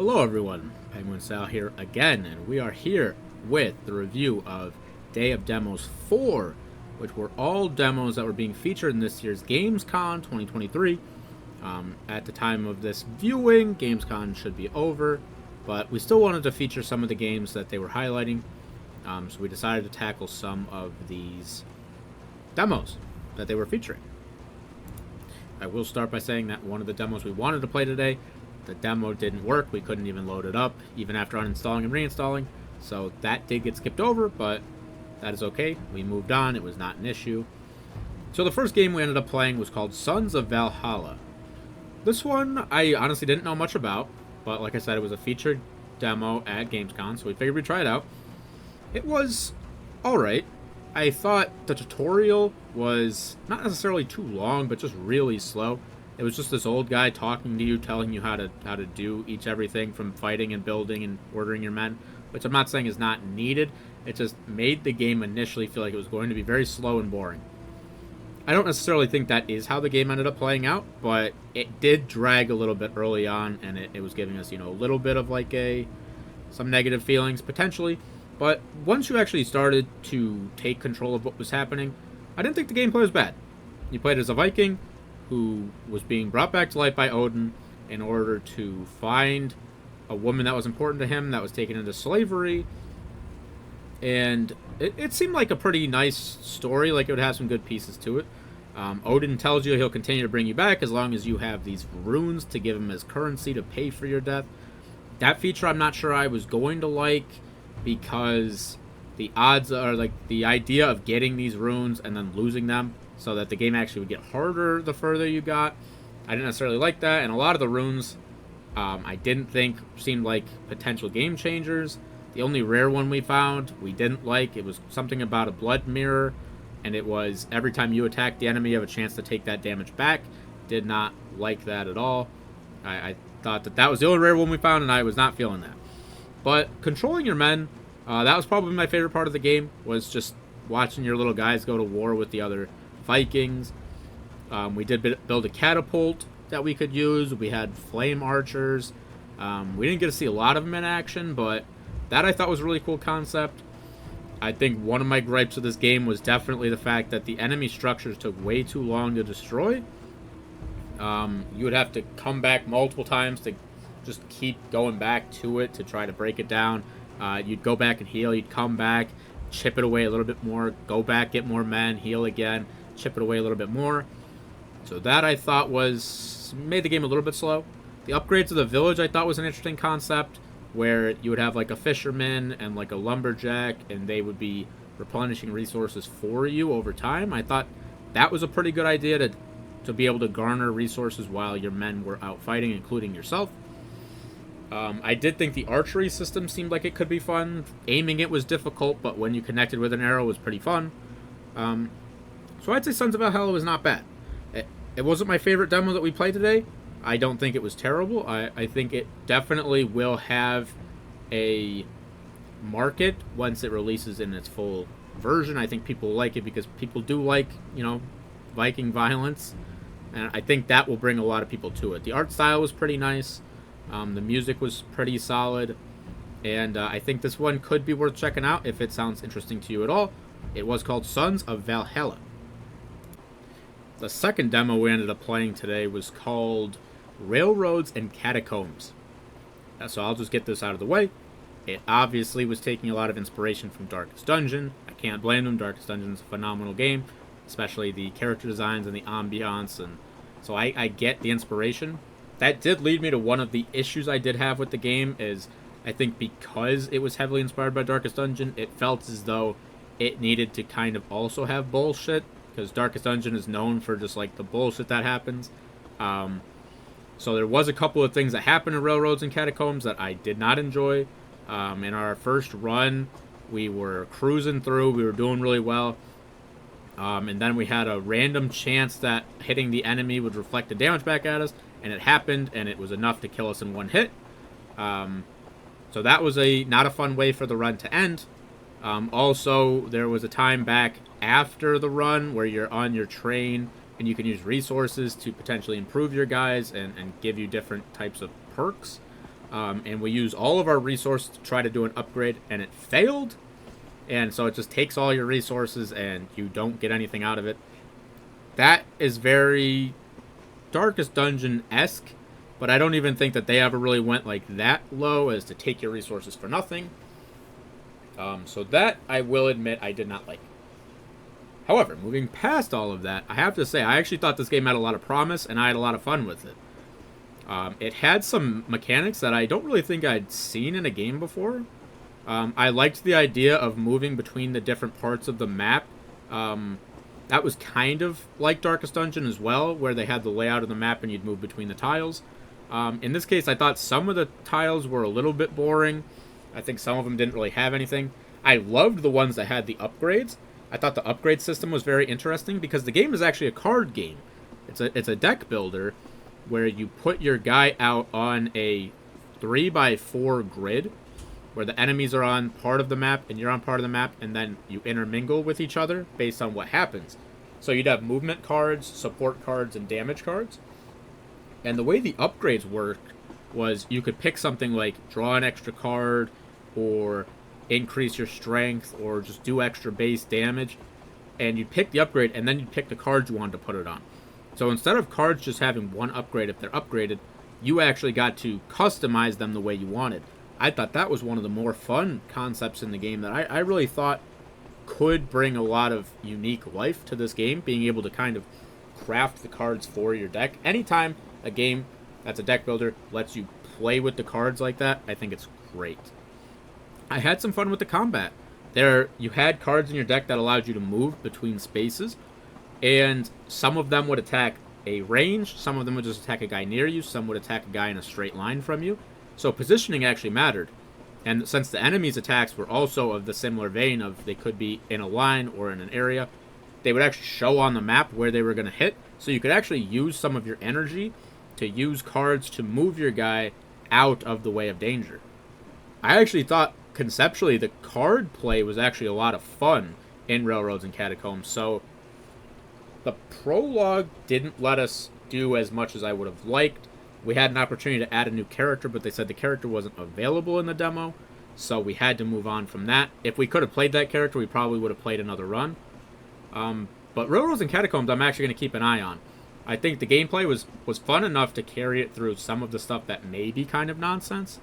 Hello everyone, PenguinSal here again, and we are here with the review of Day of Demos 4, which were all demos that were being featured in this year's Gamescom 2023. At the time of this viewing, Gamescom should be over, but we still wanted to feature some of the games that they were highlighting, so we decided to tackle some of these demos that they were featuring. I will start by saying that one of the demos we wanted to play today, the demo didn't work. We couldn't even load it up, even after uninstalling and reinstalling. So that did get skipped over, but that is okay. We moved on. It was not an issue. So the first game we ended up playing was called Sons of Valhalla. This one I honestly didn't know much about, but like I said, it was a featured demo at Gamescom, so we figured we'd try it out. It was alright. I thought the tutorial was not necessarily too long, but just really slow. It was just this old guy talking to you, telling you how to do everything from fighting and building and ordering your men, which I'm not saying is not needed. It just made the game initially feel like it was going to be very slow and boring. I don't necessarily think that is how the game ended up playing out, but it did drag a little bit early on, and it was giving us, a little bit of like some negative feelings potentially. But once you actually started to take control of what was happening, I didn't think the gameplay was bad. You played as a Viking who was being brought back to life by Odin in order to find a woman that was important to him that was taken into slavery. And it seemed like a pretty nice story, like it would have some good pieces to it. Odin tells you he'll continue to bring you back as long as you have these runes to give him as currency to pay for your death. That feature I'm not sure I was going to like, because the odds are, like, the idea of getting these runes and then losing them so that the game actually would get harder the further you got, I didn't necessarily like that. And a lot of the runes I didn't think seemed like potential game changers. The only rare one we found we didn't like. It was something about a blood mirror, and it was every time you attack the enemy you have a chance to take that damage back. Did not like that at all. I thought that was the only rare one we found, and I was not feeling that. But controlling your men, that was probably my favorite part of the game, was just watching your little guys go to war with the other Vikings. We did build a catapult that we could use. We had flame archers. We didn't get to see a lot of them in action, but that I thought was a really cool concept. I think one of my gripes of this game was definitely the fact that the enemy structures took way too long to destroy. You would have to come back multiple times to just keep going back to it to try to break it down. You'd go back and heal. You'd come back, chip it away a little bit more, go back, get more men, heal again, chip it away a little bit more. So that I thought made the game a little bit slow. The upgrades of the village I thought was an interesting concept, where you would have like a fisherman and like a lumberjack, and they would be replenishing resources for you over time. I thought that was a pretty good idea to be able to garner resources while your men were out fighting, including yourself. I did think the archery system seemed like it could be fun. Aiming it was difficult, but when you connected with an arrow, it was pretty fun. So I'd say Sons of Valhalla was not bad. It wasn't my favorite demo that we played today. I don't think it was terrible. I think it definitely will have a market once it releases in its full version. I think people like it because people do like, Viking violence. And I think that will bring a lot of people to it. The art style was pretty nice. The music was pretty solid. And I think this one could be worth checking out if it sounds interesting to you at all. It was called Sons of Valhalla. The second demo we ended up playing today was called Railroads and Catacombs. So I'll just get this out of the way. It obviously was taking a lot of inspiration from Darkest Dungeon. I can't blame them. Darkest Dungeon is a phenomenal game, especially the character designs and the ambiance. And so I get the inspiration. That did lead me to one of the issues I did have with the game, is I think because it was heavily inspired by Darkest Dungeon, it felt as though it needed to kind of also have bullshit, because Darkest Dungeon is known for just like the bullshit that happens. So there was a couple of things that happened in Railroads and Catacombs that I did not enjoy. In our first run, we were cruising through, we were doing really well. And then we had a random chance that hitting the enemy would reflect the damage back at us, and it happened, and it was enough to kill us in one hit. So that was not a fun way for the run to end. Also, there was a time back after the run where you're on your train and you can use resources to potentially improve your guys and give you different types of perks. and we use all of our resources to try to do an upgrade, and it failed. And so it just takes all your resources, and you don't get anything out of it. That is very Darkest Dungeon-esque, but I don't even think that they ever really went like that low as to take your resources for nothing. So that, I will admit, I did not like. However, moving past all of that, I have to say, I actually thought this game had a lot of promise, and I had a lot of fun with it. It had some mechanics that I don't really think I'd seen in a game before. I liked the idea of moving between the different parts of the map. That was kind of like Darkest Dungeon as well, where they had the layout of the map and you'd move between the tiles. In this case, I thought some of the tiles were a little bit boring. I think some of them didn't really have anything. I loved the ones that had the upgrades. I thought the upgrade system was very interesting because the game is actually a card game. It's a deck builder where you put your guy out on a 3x4 grid where the enemies are on part of the map and you're on part of the map, and then you intermingle with each other based on what happens. So you'd have movement cards, support cards, and damage cards. And the way the upgrades worked was you could pick something like draw an extra card, or increase your strength, or just do extra base damage. And you'd pick the upgrade, and then you'd pick the cards you wanted to put it on. So instead of cards just having one upgrade if they're upgraded, you actually got to customize them the way you wanted. I thought that was one of the more fun concepts in the game that I really thought could bring a lot of unique life to this game, being able to kind of craft the cards for your deck. Anytime a game that's a deck builder lets you play with the cards like that, I think it's great. I had some fun with the combat. You had cards in your deck that allowed you to move between spaces, and some of them would attack a range, some of them would just attack a guy near you, some would attack a guy in a straight line from you. So positioning actually mattered. And since the enemy's attacks were also of the similar vein of they could be in a line or in an area, they would actually show on the map where they were going to hit. So you could actually use some of your energy to use cards to move your guy out of the way of danger. I actually thought conceptually the card play was actually a lot of fun in Railroads and Catacombs. So the prologue didn't let us do as much as I would have liked. We had an opportunity to add a new character, but they said the character wasn't available in the demo, so we had to move on from that. If we could have played that character, we probably would have played another run. But Railroads and Catacombs, I'm actually going to keep an eye on. I think the gameplay was fun enough to carry it through some of the stuff that may be kind of nonsense.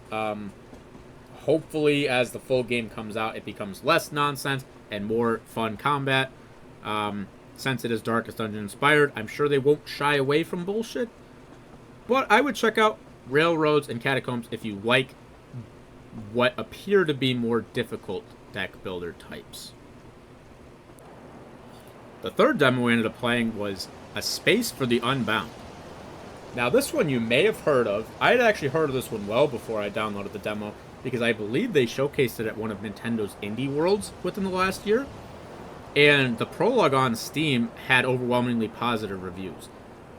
Hopefully, as the full game comes out, it becomes less nonsense and more fun combat. Since it is Darkest Dungeon inspired, I'm sure they won't shy away from bullshit. But I would check out Railroads and Catacombs if you like what appear to be more difficult deck builder types. The third demo we ended up playing was A Space for the Unbound. Now this one you may have heard of. I had actually heard of this one well before I downloaded the demo, because I believe they showcased it at one of Nintendo's Indie Worlds within the last year. And the prologue on Steam had overwhelmingly positive reviews.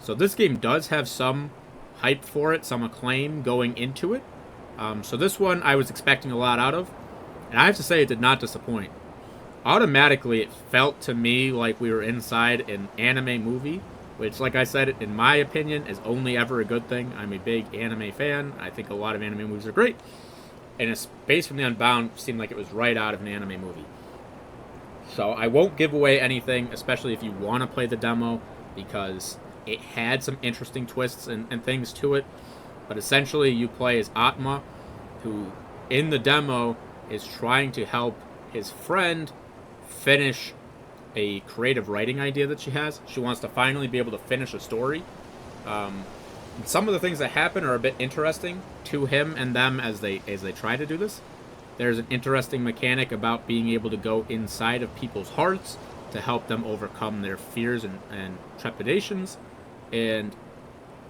So this game does have some hype for it, some acclaim going into it. So this one I was expecting a lot out of, and I have to say it did not disappoint. Automatically it felt to me like we were inside an anime movie, which, like I said, in my opinion is only ever a good thing. I'm a big anime fan. I think a lot of anime movies are great, and A Space from the Unbound seemed like it was right out of an anime movie. So I won't give away anything, especially if you want to play the demo, because it had some interesting twists and things to it. But essentially you play as Atma, who in the demo is trying to help his friend finish a creative writing idea that she has. She wants to finally be able to finish a story. Some of the things that happen are a bit interesting to him and them as they try to do this. There's an interesting mechanic about being able to go inside of people's hearts to help them overcome their fears and trepidations. And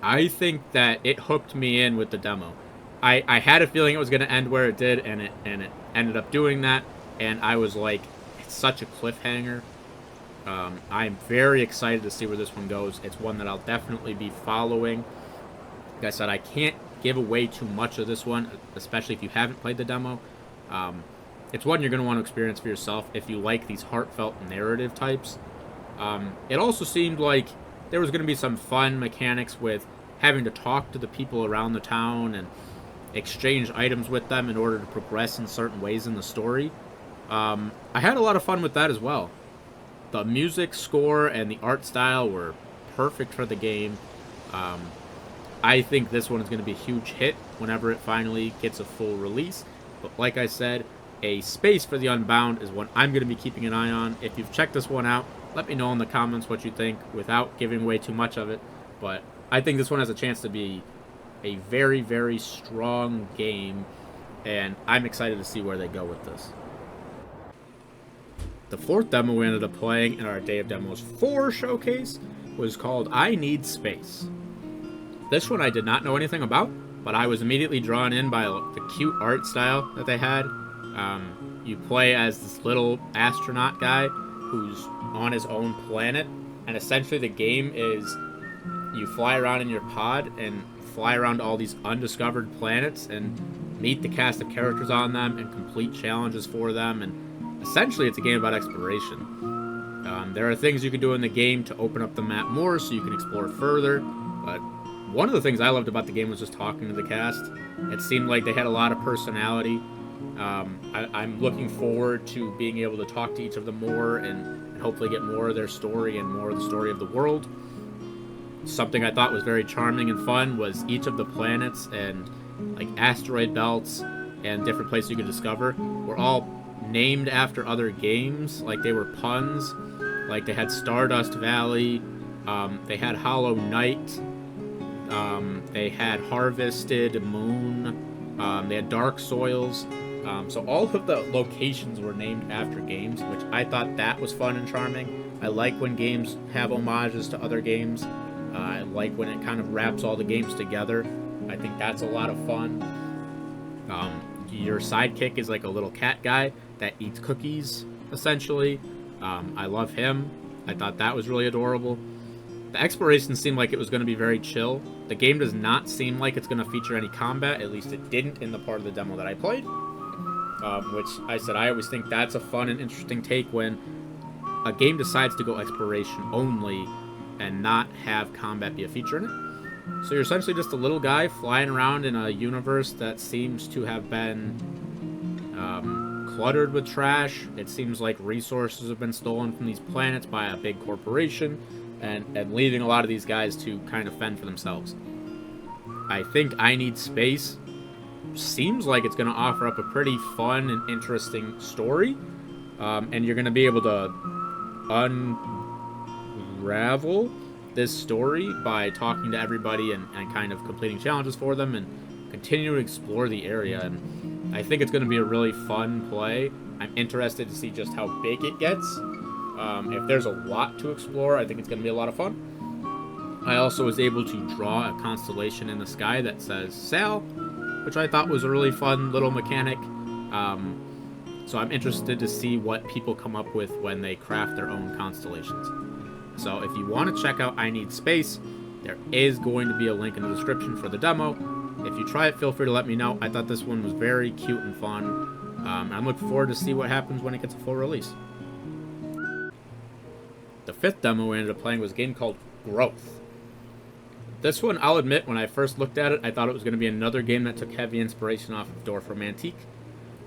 I think that it hooked me in with the demo. I had a feeling it was going to end where it did, and it ended up doing that. And I was like, it's such a cliffhanger. I'm very excited to see where this one goes. It's one that I'll definitely be following. Like I said, I can't give away too much of this one, especially if you haven't played the demo. It's one you're going to want to experience for yourself if you like these heartfelt narrative types. It also seemed like there was going to be some fun mechanics with having to talk to the people around the town, and exchange items with them in order to progress in certain ways in the story. I had a lot of fun with that as well. The music score and the art style were perfect for the game. I think this one is going to be a huge hit whenever it finally gets a full release. But like I said, a Space for the Unbound is one I'm going to be keeping an eye on. If you've checked this one out, let me know in the comments what you think without giving away too much of it. But I think this one has a chance to be a very, very strong game, and I'm excited to see where they go with this. The fourth demo we ended up playing in our Day of Demos 4 showcase was called I Need Space. This one I did not know anything about, but I was immediately drawn in by the cute art style that they had. You play as this little astronaut guy who's on his own planet, and essentially the game is you fly around in your pod and fly around all these undiscovered planets and meet the cast of characters on them and complete challenges for them, and essentially it's a game about exploration. There are things you can do in the game to open up the map more so you can explore further, but one of the things I loved about the game was just talking to the cast. It seemed like they had a lot of personality. I'm looking forward to being able to talk to each of them more and hopefully get more of their story and more of the story of the world. Something I thought was very charming and fun was each of the planets and like asteroid belts and different places you could discover were all named after other games. Like they were puns. Like they had Stardust Valley, they had Hollow Knight, they had Harvested Moon, they had Dark Soils. So all of the locations were named after games, which I thought that was fun and charming. I like when games have homages to other games. I like when it kind of wraps all the games together. I think that's a lot of fun. Your sidekick is like a little cat guy that eats cookies, essentially. I love him. I thought that was really adorable. The exploration seemed like it was going to be very chill. The game does not seem like it's going to feature any combat. At least it didn't in the part of the demo that I played. Which I said I always think that's a fun and interesting take when a game decides to go exploration only and not have combat be a feature in it. So you're essentially just a little guy flying around in a universe that seems to have been cluttered with trash. It seems like resources have been stolen from these planets by a big corporation and leaving a lot of these guys to kind of fend for themselves. I think I Need Space seems like it's going to offer up a pretty fun and interesting story, and you're going to be able to unravel this story by talking to everybody and kind of completing challenges for them and continue to explore the area. And I think it's going to be a really fun play. I'm interested to see just how big it gets. If there's a lot to explore, I think it's going to be a lot of fun. I also was able to draw a constellation in the sky that says Sal, which I thought was a really fun little mechanic. So I'm interested to see what people come up with when they craft their own constellations. So if you want to check out I Need Space, there is going to be a link in the description for the demo. If you try it, feel free to let me know. I thought this one was very cute and fun. I'm looking forward to see what happens when it gets a full release. The fifth demo we ended up playing was a game called Growth. This one, I'll admit, when I first looked at it, I thought it was going to be another game that took heavy inspiration off of Dorf Romantique.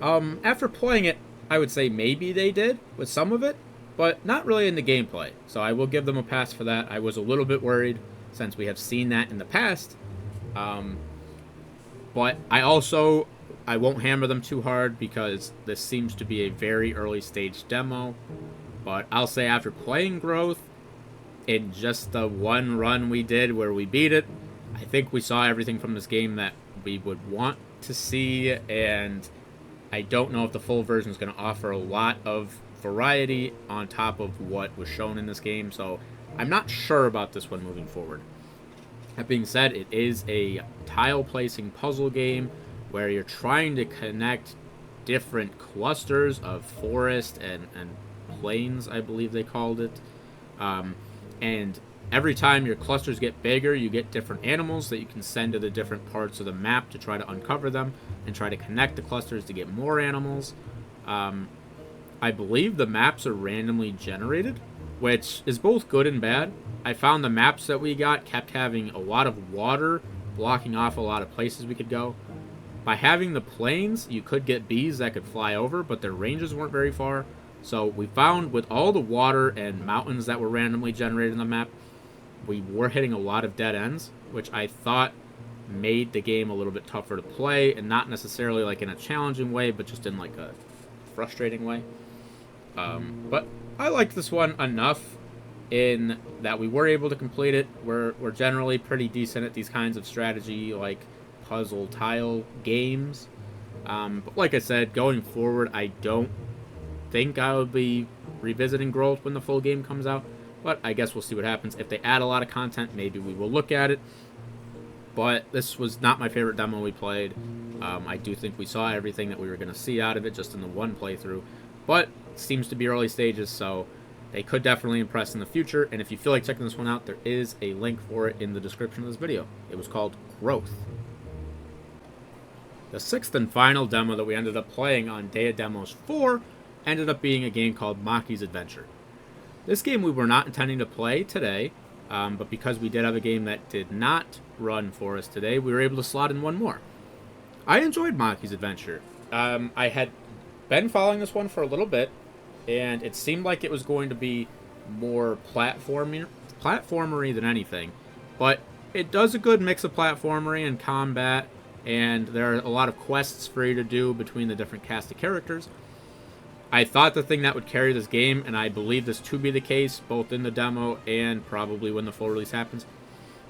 After playing it, I would say maybe they did with some of it, but not really in the gameplay. So I will give them a pass for that. I was a little bit worried since we have seen that in the past. But I won't hammer them too hard because this seems to be a very early stage demo. But I'll say after playing Growth, in just the one run we did where we beat it, I think we saw everything from this game that we would want to see, and I don't know if the full version is going to offer a lot of variety on top of what was shown in this game, so I'm not sure about this one moving forward. That being said, it is a tile placing puzzle game where you're trying to connect different clusters of forest and plains, I believe they called it. And every time your clusters get bigger, you get different animals that you can send to the different parts of the map to try to uncover them and try to connect the clusters to get more animals. I believe the maps are randomly generated, which is both good and bad. I found the maps that we got kept having a lot of water blocking off a lot of places we could go. By having the planes, you could get bees that could fly over, but their ranges weren't very far. So we found with all the water and mountains that were randomly generated in the map, we were hitting a lot of dead ends, which I thought made the game a little bit tougher to play, and not necessarily like in a challenging way, but just in like a frustrating way. But I liked this one enough in that we were able to complete it. We're generally pretty decent at these kinds of strategy, like puzzle tile games. But like I said, going forward, I don't think I will be revisiting Growth when the full game comes out. But I guess we'll see what happens. If they add a lot of content, maybe we will look at it. But this was not my favorite demo we played. I do think we saw everything that we were going to see out of it just in the one playthrough. But it seems to be early stages, so they could definitely impress in the future. And if you feel like checking this one out, there is a link for it in the description of this video. It was called Growth. The sixth and final demo that we ended up playing on Day of Demos 4 ended up being a game called Maki's Adventure. This game we were not intending to play today, but because we did have a game that did not run for us today, we were able to slot in one more. I enjoyed Maki's Adventure. I had been following this one for a little bit, and it seemed like it was going to be more platformery than anything. But it does a good mix of platformery and combat, and there are a lot of quests for you to do between the different cast of characters. I thought the thing that would carry this game, and I believe this to be the case, both in the demo and probably when the full release happens,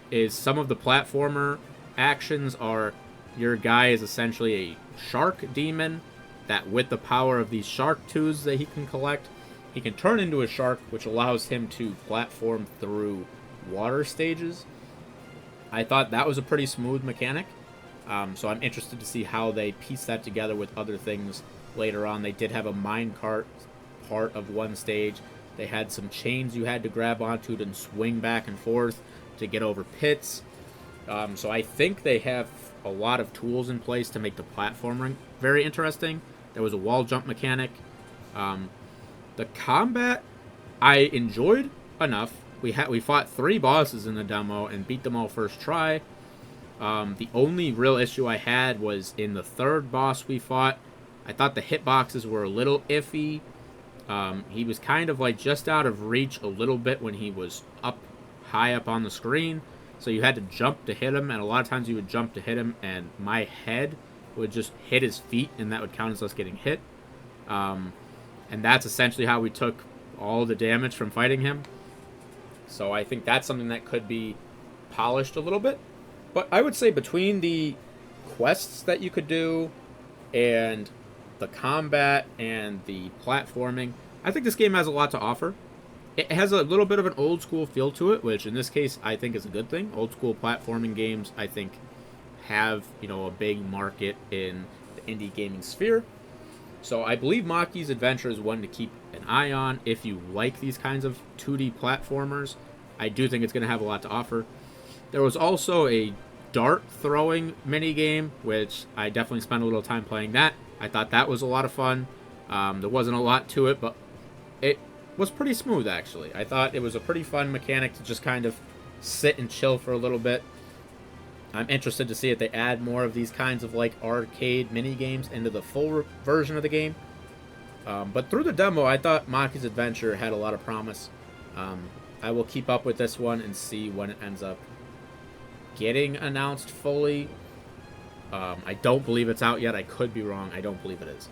is some of the platformer actions are your guy is essentially a shark demon that with the power of these shark tooths that he can collect, he can turn into a shark, which allows him to platform through water stages. I thought that was a pretty smooth mechanic, so I'm interested to see how they piece that together with other things later on. They did have a minecart part of one stage. They had some chains you had to grab onto and swing back and forth to get over pits. So I think they have a lot of tools in place to make the platforming very interesting. There was a wall jump mechanic. The combat I enjoyed enough. We fought 3 bosses in the demo and beat them all first try. The only real issue I had was in the 3rd boss we fought. I thought the hitboxes were a little iffy. He was kind of like just out of reach a little bit when he was high up on the screen. So you had to jump to hit him, and a lot of times you would jump to hit him, and my head would just hit his feet, and that would count as us getting hit. And that's essentially how we took all the damage from fighting him. So I think that's something that could be polished a little bit. But I would say between the quests that you could do and the combat and the platforming, I think this game has a lot to offer. It has a little bit of an old school feel to it, which in this case I think is a good thing. Old school platforming games, I think, have, a big market in the indie gaming sphere. So I believe Maki's Adventure is one to keep an eye on if you like these kinds of 2D platformers. I do think it's going to have a lot to offer. There was also a dart throwing mini game, which I definitely spent a little time playing that. I thought that was a lot of fun. There wasn't a lot to it, but it was pretty smooth, actually. I thought it was a pretty fun mechanic to just kind of sit and chill for a little bit. I'm interested to see if they add more of these kinds of like arcade mini games into the full version of the game. But through the demo, I thought Maki's Adventure had a lot of promise. I will keep up with this one and see when it ends up getting announced fully. I don't believe it's out yet. I could be wrong. I don't believe it is.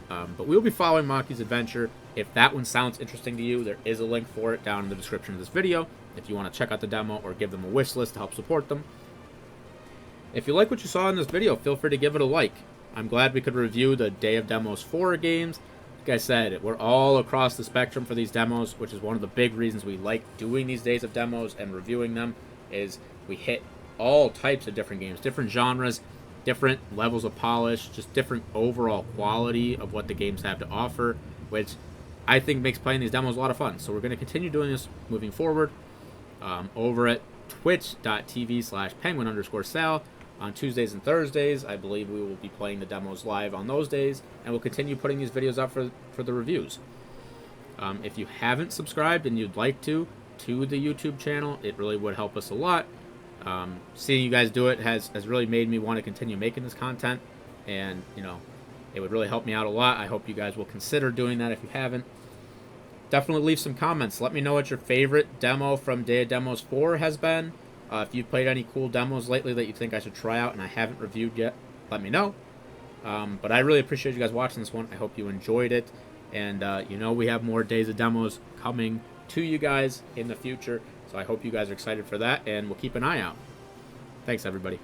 But we'll be following Maki's Adventure. If that one sounds interesting to you, there is a link for it down in the description of this video if you want to check out the demo or give them a wish list to help support them. If you like what you saw in this video, feel free to give it a like. I'm glad we could review the Day of Demos 4 games. Like I said, we're all across the spectrum for these demos, which is one of the big reasons we like doing these Days of Demos and reviewing them, is we hit all types of different games, different genres, different levels of polish, just different overall quality of what the games have to offer, which I think makes playing these demos a lot of fun. So we're going to continue doing this moving forward over at twitch.tv/penguin_sal on Tuesdays and Thursdays. I believe we will be playing the demos live on those days, and we'll continue putting these videos up for the reviews. If you haven't subscribed and you'd like to the YouTube channel, it really would help us a lot. Seeing you guys do it has really made me want to continue making this content. and you know, it would really help me out a lot. I hope you guys will consider doing that if you haven't. Definitely leave some comments. Let me know what your favorite demo from Day of Demos 4 has been. If you've played any cool demos lately that you think I should try out and I haven't reviewed yet, let me know. But I really appreciate you guys watching this one. I hope you enjoyed it. And, you know, we have more Days of Demos coming to you guys in the future. So I hope you guys are excited for that, and we'll keep an eye out. Thanks, everybody.